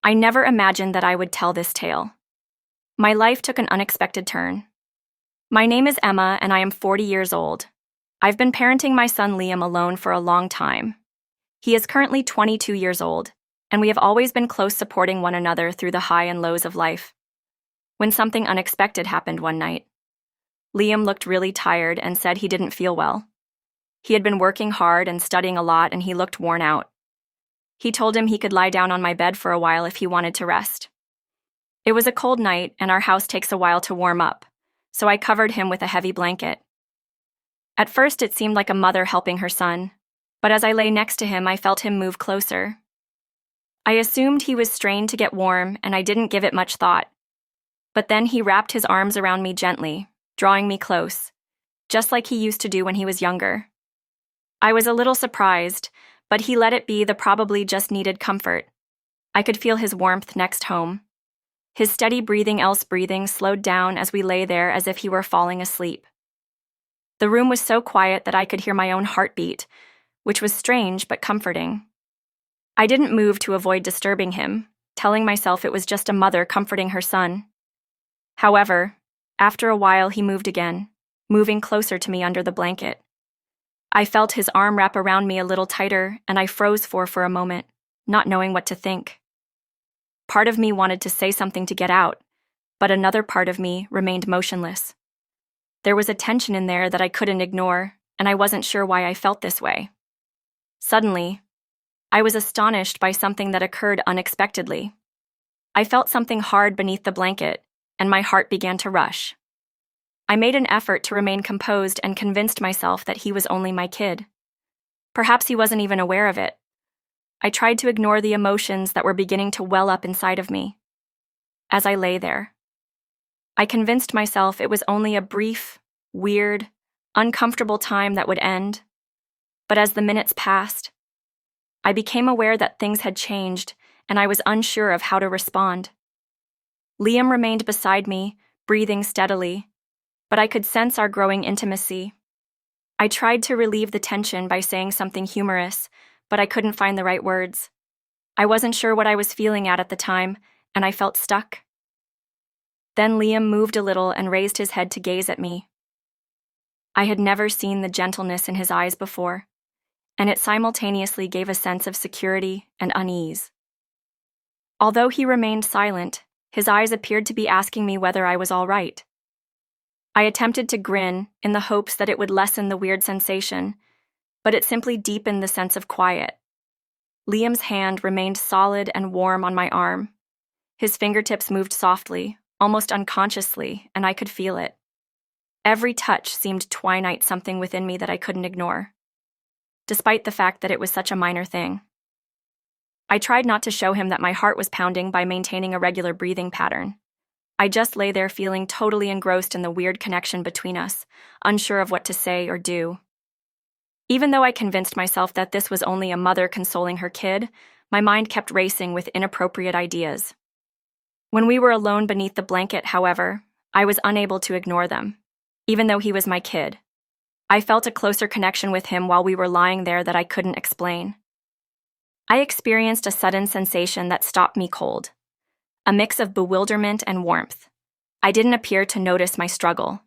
I never imagined that I would tell this tale. My life took an unexpected turn. My name is Emma, and I am 40 years old. I've been parenting my son Liam alone for a long time. He is currently 22 years old, and we have always been close, supporting one another through the high and lows of life. When something unexpected happened one night, Liam looked really tired and said he didn't feel well. He had been working hard and studying a lot, and he looked worn out. He told him he could lie down on my bed for a while if he wanted to rest. It was a cold night, and our house takes a while to warm up, so I covered him with a heavy blanket. At first, it seemed like a mother helping her son, but as I lay next to him, I felt him move closer. I assumed he was strained to get warm, and I didn't give it much thought. But then he wrapped his arms around me gently, drawing me close, just like he used to do when he was younger. I was a little surprised, but he let it be the probably just needed comfort. I could feel his warmth next home. His steady breathing slowed down as we lay there as if he were falling asleep. The room was so quiet that I could hear my own heartbeat, which was strange but comforting. I didn't move to avoid disturbing him, telling myself it was just a mother comforting her son. However, after a while he moved again, moving closer to me under the blanket. I felt his arm wrap around me a little tighter, and I froze for a moment, not knowing what to think. Part of me wanted to say something to get out, but another part of me remained motionless. There was a tension in there that I couldn't ignore, and I wasn't sure why I felt this way. Suddenly, I was astonished by something that occurred unexpectedly. I felt something hard beneath the blanket, and my heart began to rush. I made an effort to remain composed and convinced myself that he was only my kid. Perhaps he wasn't even aware of it. I tried to ignore the emotions that were beginning to well up inside of me. As I lay there, I convinced myself it was only a brief, weird, uncomfortable time that would end. But as the minutes passed, I became aware that things had changed, and I was unsure of how to respond. Liam remained beside me, breathing steadily, but I could sense our growing intimacy. I tried to relieve the tension by saying something humorous, but I couldn't find the right words. I wasn't sure what I was feeling at the time, and I felt stuck. Then Liam moved a little and raised his head to gaze at me. I had never seen the gentleness in his eyes before, and it simultaneously gave a sense of security and unease. Although he remained silent, his eyes appeared to be asking me whether I was all right. I attempted to grin in the hopes that it would lessen the weird sensation, but it simply deepened the sense of quiet. Liam's hand remained solid and warm on my arm. His fingertips moved softly, almost unconsciously, and I could feel it. Every touch seemed to twinite something within me that I couldn't ignore, despite the fact that it was such a minor thing. I tried not to show him that my heart was pounding by maintaining a regular breathing pattern. I just lay there feeling totally engrossed in the weird connection between us, unsure of what to say or do. Even though I convinced myself that this was only a mother consoling her kid, my mind kept racing with inappropriate ideas. When we were alone beneath the blanket, however, I was unable to ignore them, even though he was my kid. I felt a closer connection with him while we were lying there that I couldn't explain. I experienced a sudden sensation that stopped me cold, a mix of bewilderment and warmth. I didn't appear to notice my struggle.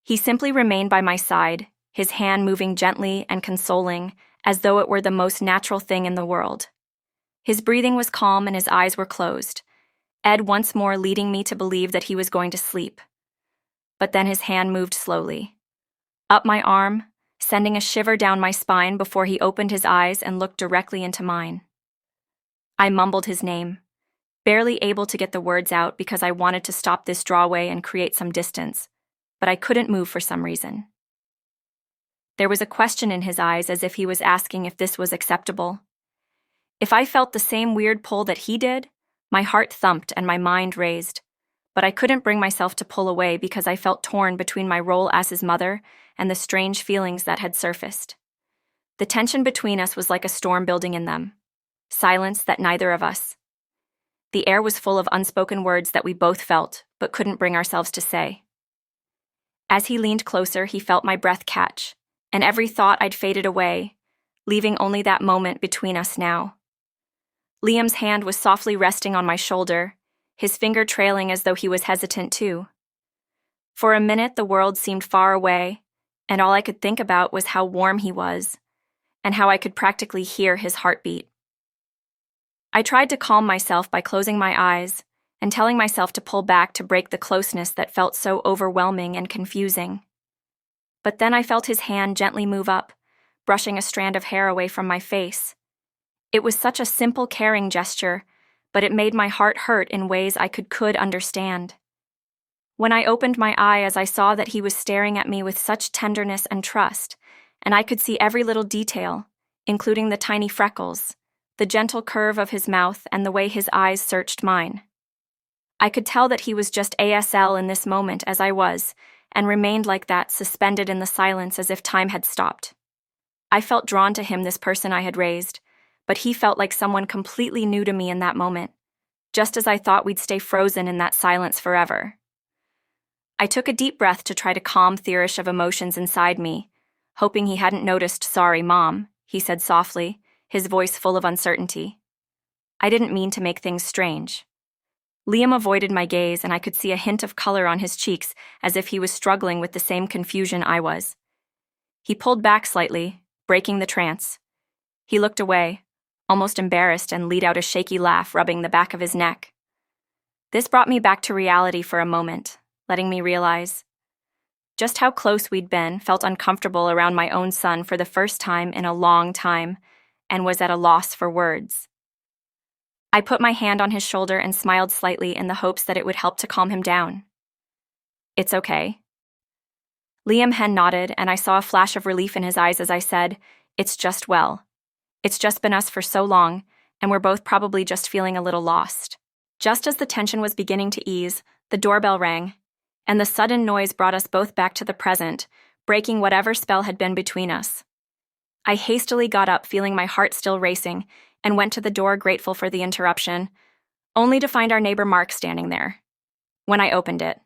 He simply remained by my side, his hand moving gently and consoling, as though it were the most natural thing in the world. His breathing was calm and his eyes were closed, Ed once more leading me to believe that he was going to sleep. But then his hand moved slowly, up my arm, sending a shiver down my spine before he opened his eyes and looked directly into mine. I mumbled his name, barely able to get the words out because I wanted to stop this drawaway and create some distance, but I couldn't move for some reason. There was a question in his eyes, as if he was asking if this was acceptable. If I felt the same weird pull that he did, my heart thumped and my mind raced, but I couldn't bring myself to pull away because I felt torn between my role as his mother and the strange feelings that had surfaced. The tension between us was like a storm building in them, silence that neither of us. The air was full of unspoken words that we both felt, but couldn't bring ourselves to say. As he leaned closer, he felt my breath catch, and every thought I'd faded away, leaving only that moment between us now. Liam's hand was softly resting on my shoulder, his finger trailing as though he was hesitant too. For a minute, the world seemed far away, and all I could think about was how warm he was, and how I could practically hear his heartbeat. I tried to calm myself by closing my eyes and telling myself to pull back to break the closeness that felt so overwhelming and confusing. But then I felt his hand gently move up, brushing a strand of hair away from my face. It was such a simple, caring gesture, but it made my heart hurt in ways I could understand. When I opened my eye as I saw that he was staring at me with such tenderness and trust, and I could see every little detail, including the tiny freckles, the gentle curve of his mouth, and the way his eyes searched mine. I could tell that he was just ASL in this moment as I was, and remained like that, suspended in the silence as if time had stopped. I felt drawn to him, this person I had raised, but he felt like someone completely new to me in that moment, just as I thought we'd stay frozen in that silence forever. I took a deep breath to try to calm the rush of emotions inside me, hoping he hadn't noticed. "Sorry, Mom," he said softly, his voice full of uncertainty. I didn't mean to make things strange. Liam avoided my gaze, and I could see a hint of color on his cheeks, as if he was struggling with the same confusion I was. He pulled back slightly, breaking the trance. He looked away, almost embarrassed, and let out a shaky laugh, rubbing the back of his neck. This brought me back to reality for a moment, letting me realize just how close we'd been, felt uncomfortable around my own son for the first time in a long time, and was at a loss for words. I put my hand on his shoulder and smiled slightly in the hopes that it would help to calm him down. "It's okay." Liam nodded, and I saw a flash of relief in his eyes as I said, "It's just been us for so long, and we're both probably just feeling a little lost." Just as the tension was beginning to ease, the doorbell rang, and the sudden noise brought us both back to the present, breaking whatever spell had been between us. I hastily got up, feeling my heart still racing, and went to the door, grateful for the interruption, only to find our neighbor Mark standing there. When I opened it,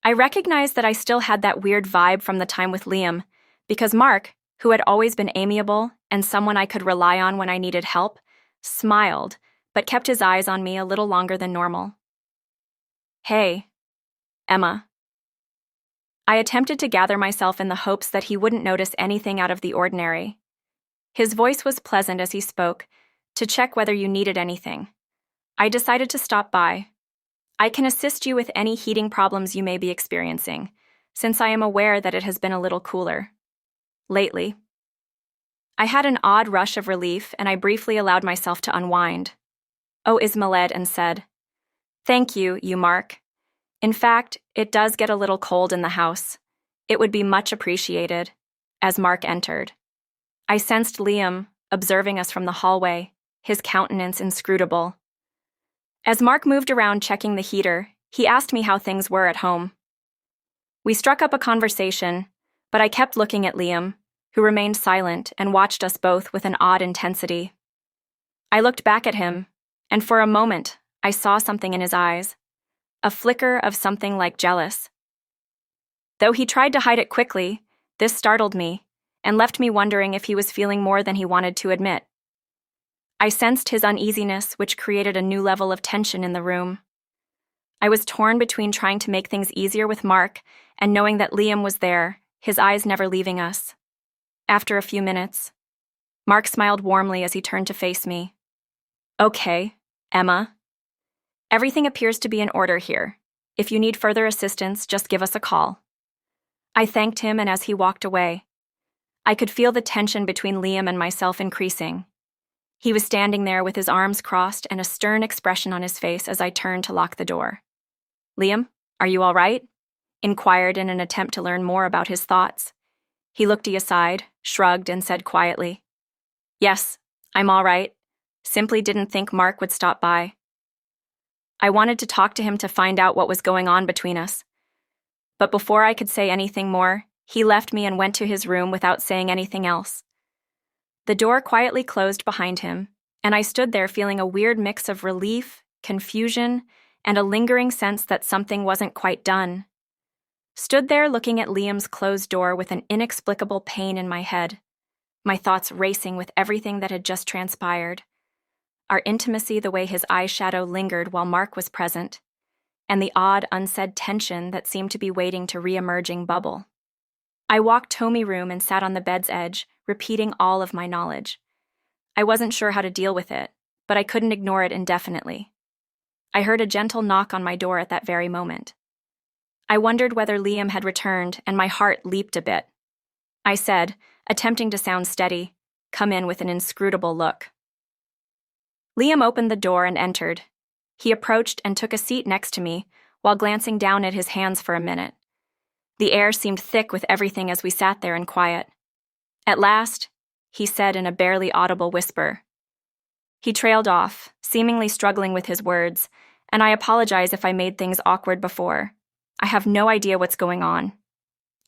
I recognized that I still had that weird vibe from the time with Liam, because Mark, who had always been amiable and someone I could rely on when I needed help, smiled, but kept his eyes on me a little longer than normal. "Hey, Emma." I attempted to gather myself in the hopes that he wouldn't notice anything out of the ordinary. His voice was pleasant as he spoke, "To check whether you needed anything. I decided to stop by. I can assist you with any heating problems you may be experiencing, since I am aware that it has been a little cooler lately." I had an odd rush of relief, and I briefly allowed myself to unwind. "Oh, Ismailed," and said, "Thank you, Mark. In fact, it does get a little cold in the house. It would be much appreciated." As Mark entered, I sensed Liam observing us from the hallway, his countenance inscrutable. As Mark moved around checking the heater, he asked me how things were at home. We struck up a conversation, but I kept looking at Liam, who remained silent and watched us both with an odd intensity. I looked back at him, and for a moment, I saw something in his eyes, a flicker of something like jealous. Though he tried to hide it quickly, this startled me and left me wondering if he was feeling more than he wanted to admit. I sensed his uneasiness, which created a new level of tension in the room. I was torn between trying to make things easier with Mark and knowing that Liam was there, his eyes never leaving us. After a few minutes, Mark smiled warmly as he turned to face me. "Okay, Emma. Everything appears to be in order here. If you need further assistance, just give us a call." I thanked him, and as he walked away, I could feel the tension between Liam and myself increasing. He was standing there with his arms crossed and a stern expression on his face as I turned to lock the door. "Liam, are you all right?" inquired in an attempt to learn more about his thoughts. He looked aside, shrugged, and said quietly, "Yes, I'm all right. Simply didn't think Mark would stop by." I wanted to talk to him to find out what was going on between us. But before I could say anything more, he left me and went to his room without saying anything else. The door quietly closed behind him, and I stood there feeling a weird mix of relief, confusion, and a lingering sense that something wasn't quite done. Stood there looking at Liam's closed door with an inexplicable pain in my head, my thoughts racing with everything that had just transpired. our intimacy, the way his eyeshadow lingered while Mark was present, and the odd, unsaid tension that seemed to be waiting to re-emerging bubble. I walked Tommy room and sat on the bed's edge, repeating all of my knowledge. I wasn't sure how to deal with it, but I couldn't ignore it indefinitely. I heard a gentle knock on my door at that very moment. I wondered whether Liam had returned, and my heart leaped a bit. I said, attempting to sound steady, "Come in," with an inscrutable look. Liam opened the door and entered. He approached and took a seat next to me, while glancing down at his hands for a minute. The air seemed thick with everything as we sat there in quiet. At last, he said in a barely audible whisper. He trailed off, seemingly struggling with his words, and I apologize if I made things awkward before. I have no idea what's going on.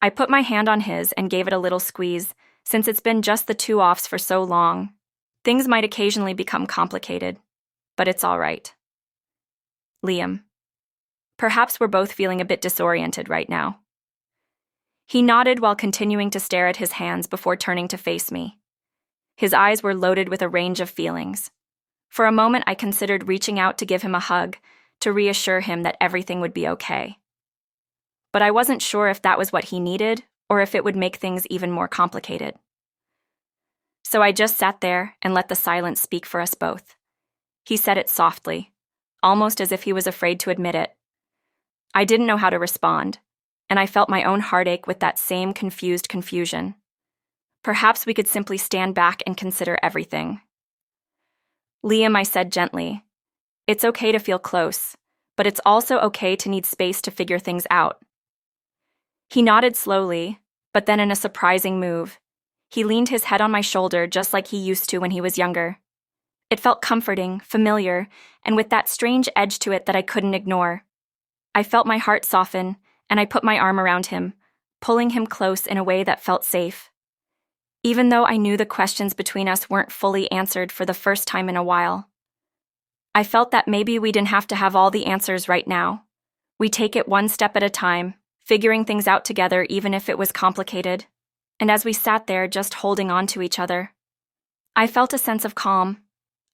I put my hand on his and gave it a little squeeze, since it's been just the two offs for so long. Things might occasionally become complicated, but it's all right. Liam. Perhaps we're both feeling a bit disoriented right now. He nodded while continuing to stare at his hands before turning to face me. His eyes were loaded with a range of feelings. For a moment, I considered reaching out to give him a hug, to reassure him that everything would be okay. But I wasn't sure if that was what he needed, or if it would make things even more complicated. So I just sat there and let the silence speak for us both. He said it softly, almost as if he was afraid to admit it. I didn't know how to respond, and I felt my own heartache with that same confused confusion. Perhaps we could simply stand back and consider everything. Liam, I said gently, it's okay to feel close, but it's also okay to need space to figure things out. He nodded slowly, but then in a surprising move, he leaned his head on my shoulder just like he used to when he was younger. It felt comforting, familiar, and with that strange edge to it that I couldn't ignore. I felt my heart soften, and I put my arm around him, pulling him close in a way that felt safe. Even though I knew the questions between us weren't fully answered for the first time in a while. I felt that maybe we didn't have to have all the answers right now. We take it one step at a time, figuring things out together even if it was complicated. And as we sat there just holding on to each other, I felt a sense of calm,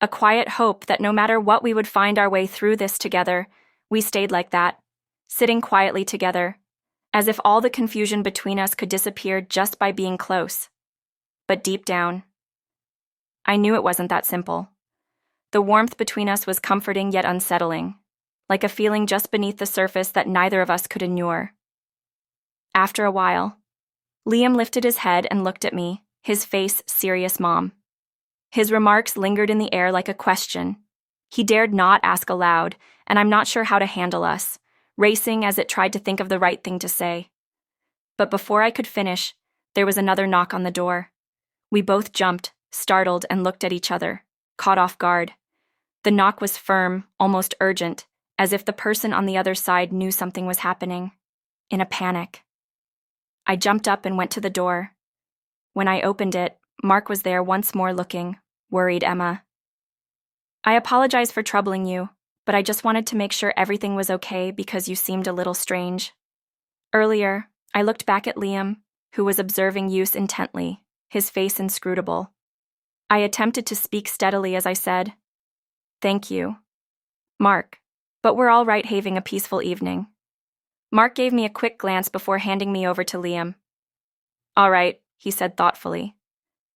a quiet hope that no matter what we would find our way through this together, we stayed like that, sitting quietly together, as if all the confusion between us could disappear just by being close. But deep down, I knew it wasn't that simple. The warmth between us was comforting yet unsettling, like a feeling just beneath the surface that neither of us could endure. After a while, Liam lifted his head and looked at me, his face serious, Mom. His remarks lingered in the air like a question. He dared not ask aloud, and I'm not sure how to handle us, racing as it tried to think of the right thing to say. But before I could finish, there was another knock on the door. We both jumped, startled, and looked at each other, caught off guard. The knock was firm, almost urgent, as if the person on the other side knew something was happening. In a panic, I jumped up and went to the door. When I opened it, Mark was there once more looking, worried Emma. I apologize for troubling you, but I just wanted to make sure everything was okay because you seemed a little strange. Earlier, I looked back at Liam, who was observing us intently, his face inscrutable. I attempted to speak steadily as I said, "Thank you, Mark, but we're all right having a peaceful evening." Mark gave me a quick glance before handing me over to Liam. "All right," he said thoughtfully,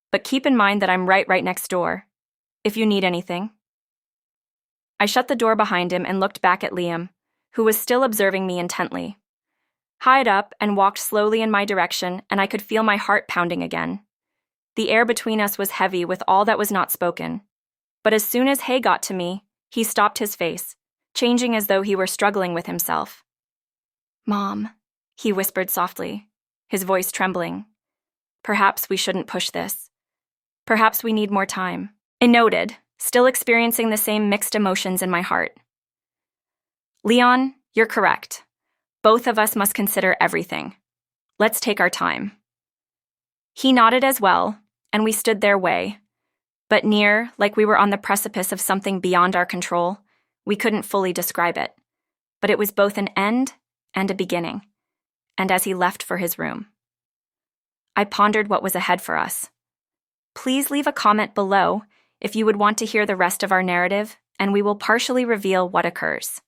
"but keep in mind that I'm right next door, if you need anything." I shut the door behind him and looked back at Liam, who was still observing me intently. Hied up and walked slowly in my direction, and I could feel my heart pounding again. The air between us was heavy with all that was not spoken. But as soon as Hay got to me, he stopped his face, changing as though he were struggling with himself. "Mom," he whispered softly, his voice trembling. "Perhaps we shouldn't push this. Perhaps we need more time." I noted, still experiencing the same mixed emotions in my heart. "Leon, you're correct. Both of us must consider everything. Let's take our time." He nodded as well, and we stood their way. But near, like we were on the precipice of something beyond our control, we couldn't fully describe it. But it was both an end and a beginning, and as he left for his room, I pondered what was ahead for us. Please leave a comment below if you would want to hear the rest of our narrative, and we will partially reveal what occurs.